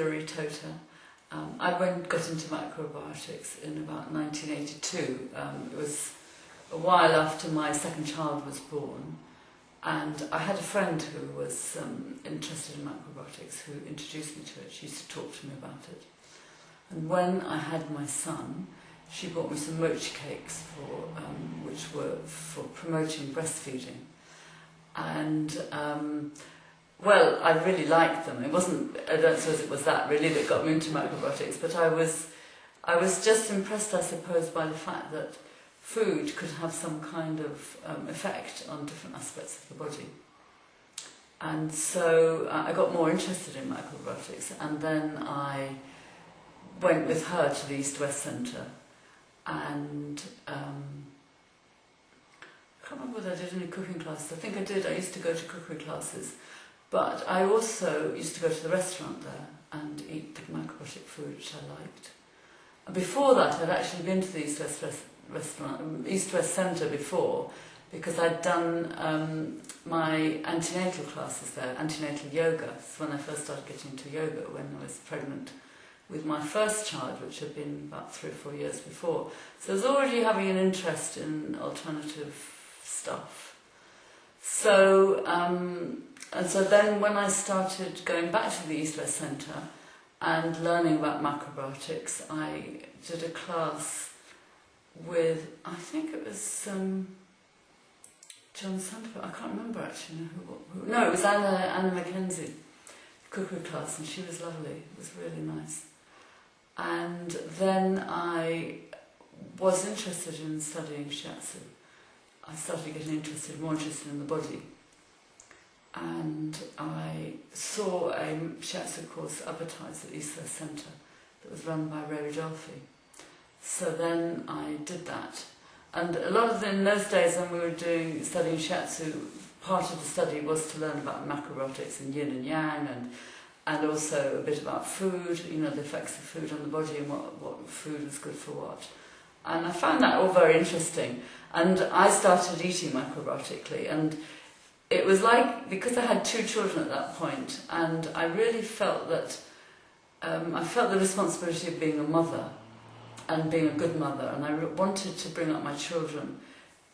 Hilary Totah. I got into macrobiotics in about 1982. It was a while after my second child was born, and I had a friend who was interested in macrobiotics who introduced me to it. She used to talk to me about it. And when I had my son, she bought me some mochi cakes which were for promoting breastfeeding. And well, I really liked them. It wasn't, I don't suppose it was that really that got me into macrobiotics, but I was just impressed, I suppose, by the fact that food could have some kind of effect on different aspects of the body. And so I got more interested in macrobiotics, and then I went with her to the East-West Centre, and I can't remember whether I did any cooking classes. I think I did. I used to go to cookery classes. But I also used to go to the restaurant there and eat the macrobiotic food, which I liked. And before that, I'd actually been to the East-West Centre before, because I'd done my antenatal classes there, antenatal yoga. It's when I first started getting into yoga, when I was pregnant with my first child, which had been about 3 or 4 years before. So I was already having an interest in alternative stuff. So, and so then when I started going back to the East-West Centre and learning about macrobiotics, I did a class with, I think it was John Sandberg, I can't remember actually who. No, it was Anna Mackenzie, cookery class, and she was lovely. It was really nice. And then I was interested in studying Shiatsu. I started getting more interested in the body. And I saw a Shiatsu course advertised at the East-West Centre that was run by Ray Dolphy. So then I did that. And a lot of in those days when we were studying Shiatsu, part of the study was to learn about macrobiotics and yin and yang, and also a bit about food, you know, the effects of food on the body and what food was good for what. And I found that all very interesting. And I started eating macrobiotically, and it was like, because I had 2 children at that point, and I really felt that I felt the responsibility of being a mother and being a good mother, and I wanted to bring up my children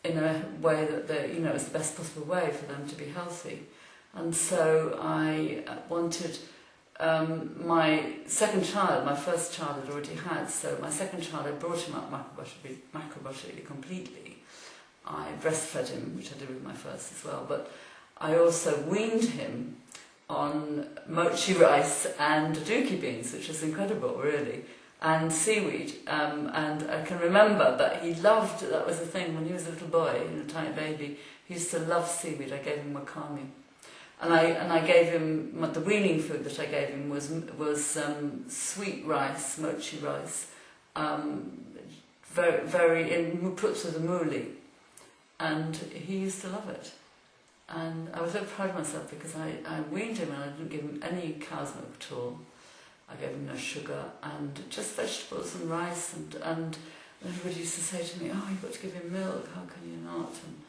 in a way that they, you know, was the best possible way for them to be healthy. And so I wanted my second child, my first child I'd already had, so my second child I brought him up macrobiotically completely. I breastfed him, which I did with my first as well, but I also weaned him on mochi rice and aduki beans, which was incredible, really, and seaweed. And I can remember that he loved, that was the thing, when he was a little boy, you know, a tiny baby, he used to love seaweed. I gave him wakame. And I gave him, the weaning food that I gave him was sweet rice, mochi rice, put to the mouli. And he used to love it. And I was so proud of myself because I weaned him and I didn't give him any cow's milk at all. I gave him no sugar and just vegetables and rice, and everybody used to say to me, oh, you've got to give him milk, how can you not? And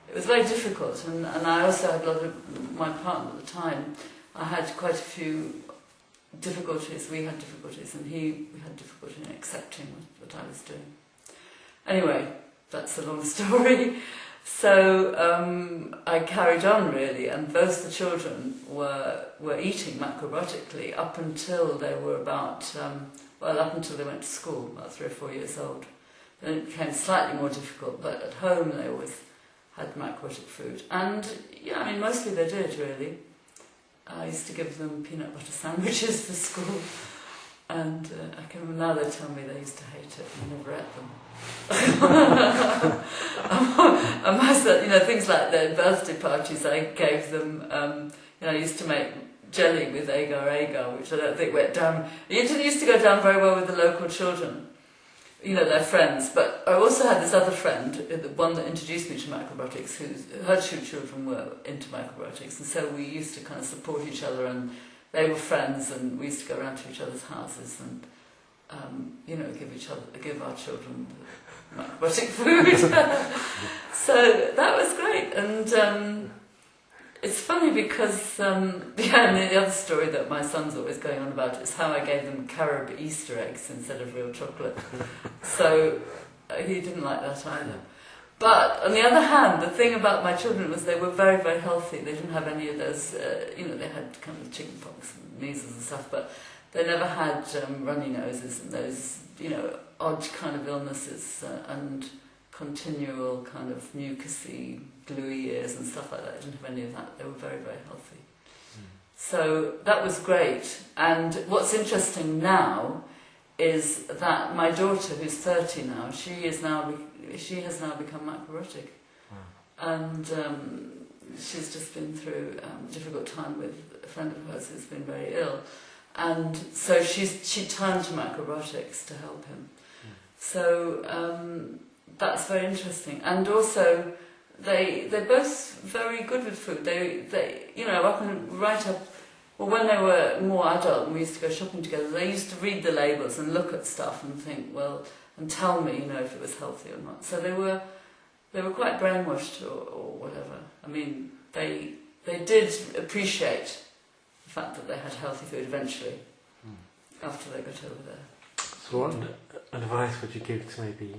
it was very difficult, and I also had a lot of, my partner at the time, I had quite a few difficulties, we had difficulties, and we had difficulty in accepting what I was doing. Anyway, that's a long story. So I carried on really, and both the children were eating macrobiotically up until they were about, up until they went to school, about 3 or 4 years old. Then it became slightly more difficult, but at home they always had macrobiotic food. And yeah, I mean, mostly they did really. I used to give them peanut butter sandwiches for school. And I can remember now they tell me they used to hate it and never ate them. I must have, you know, things like their birthday parties, I gave them, you know, I used to make jelly with agar-agar, which I don't think went down. It used to go down very well with the local children, you know, their friends. But I also had this other friend, the one that introduced me to macrobiotics, her 2 children were into macrobiotics, and so we used to kind of support each other, and they were friends, and we used to go around to each other's houses and, you know, give our children macrobiotic food. So that was great, and It's funny because the other story that my son's always going on about is how I gave them carob Easter eggs instead of real chocolate. So he didn't like that either. But on the other hand, the thing about my children was they were very, very healthy. They didn't have any of those, they had kind of chicken pox and measles and stuff, but they never had runny noses and those, odd kind of illnesses and continual kind of mucousy, gluey ears and stuff like that. They didn't have any of that. They were very, very healthy. So that was great. And what's interesting now is that my daughter, who's 30 now, she has now become macrobiotic. And she's just been through a difficult time with a friend of hers who's been very ill. And so she turned to macrobiotics to help him. So that's very interesting. And also, they're both very good with food. When they were more adult and we used to go shopping together, they used to read the labels and look at stuff and think, well, and tell me, if it was healthy or not. So they were quite brainwashed or whatever. I mean, they did appreciate the fact that they had healthy food eventually after they got over there. So what advice would you give to maybe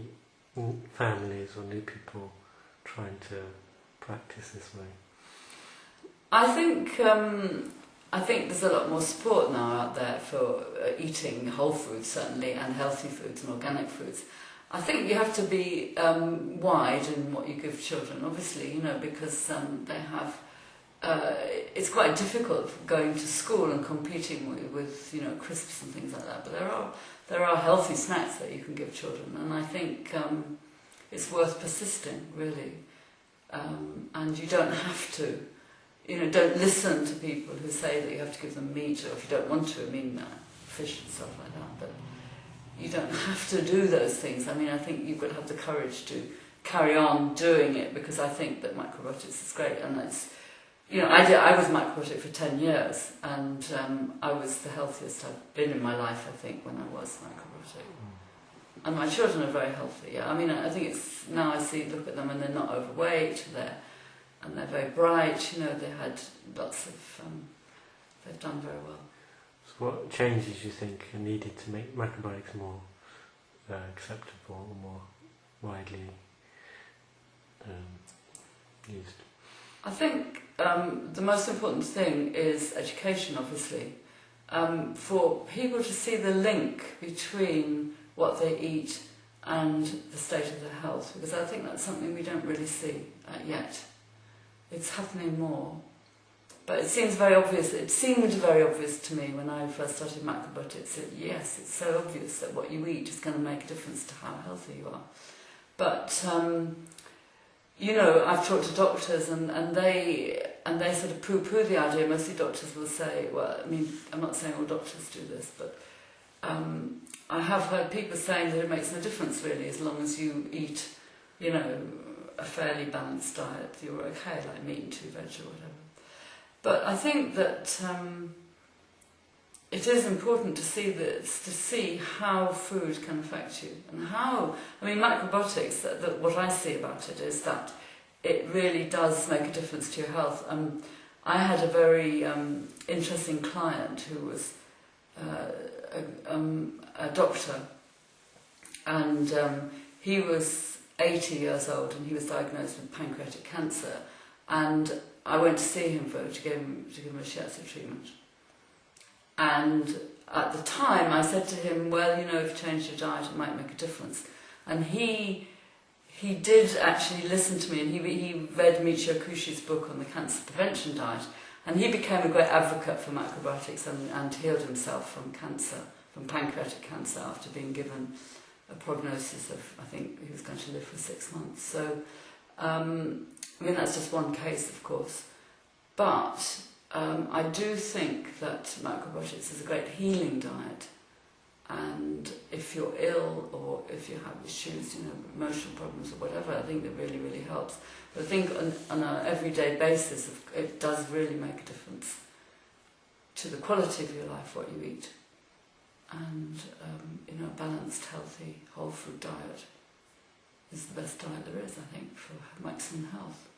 families or new people trying to practice this way? I think there's a lot more support now out there for eating whole foods, certainly, and healthy foods and organic foods. I think you have to be wide in what you give children, obviously, because they have. It's quite difficult going to school and competing with crisps and things like that. But there are healthy snacks that you can give children, and I think it's worth persisting, really. And you don't have to. Don't listen to people who say that you have to give them meat, or if you don't want to, fish and stuff like that. But you don't have to do those things. I think you've got to have the courage to carry on doing it, because I think that macrobiotics is great. And it's, I was macrobiotic for 10 years, and I was the healthiest I've been in my life, I think, when I was macrobiotic. And my children are very healthy. Yeah, I think it's, now I look at them and they're not overweight, and they're very bright, they had lots of, they've done very well. So what changes you think are needed to make macrobiotics more acceptable or more widely used? I think the most important thing is education, obviously. For people to see the link between what they eat and the state of their health, because I think that's something we don't really see yet. It's happening more. But it seems very obvious. It seemed very obvious to me when I first started Macrobiotics. Yes, it's so obvious that what you eat is going to make a difference to how healthy you are. But I've talked to doctors, and they sort of poo-poo the idea. Mostly doctors will say, well, I'm not saying all doctors do this, but I have heard people saying that it makes no difference really, as long as you eat, a fairly balanced diet, you're okay, like meat and 2 veg or whatever. But I think that it is important to see how food can affect you, and how. Macrobiotics. What I see about it is that it really does make a difference to your health. I had a very interesting client who was a doctor, and he was 80 years old, and he was diagnosed with pancreatic cancer, and I went to see him to give him a Shiatsu treatment. And at the time I said to him, well, if you change your diet it might make a difference. And he did actually listen to me, and he read Michio Kushi's book on the cancer prevention diet, and he became a great advocate for macrobiotics and healed himself from pancreatic cancer, after being given a prognosis of, I think he was going to live for 6 months. So, that's just one case, of course. But I do think that macrobiotics is a great healing diet. And if you're ill, or if you have issues, emotional problems or whatever, I think it really, really helps. But I think on an everyday basis, it does really make a difference to the quality of your life, what you eat. And a balanced, healthy, whole food diet is the best diet there is, I think, for maximum health.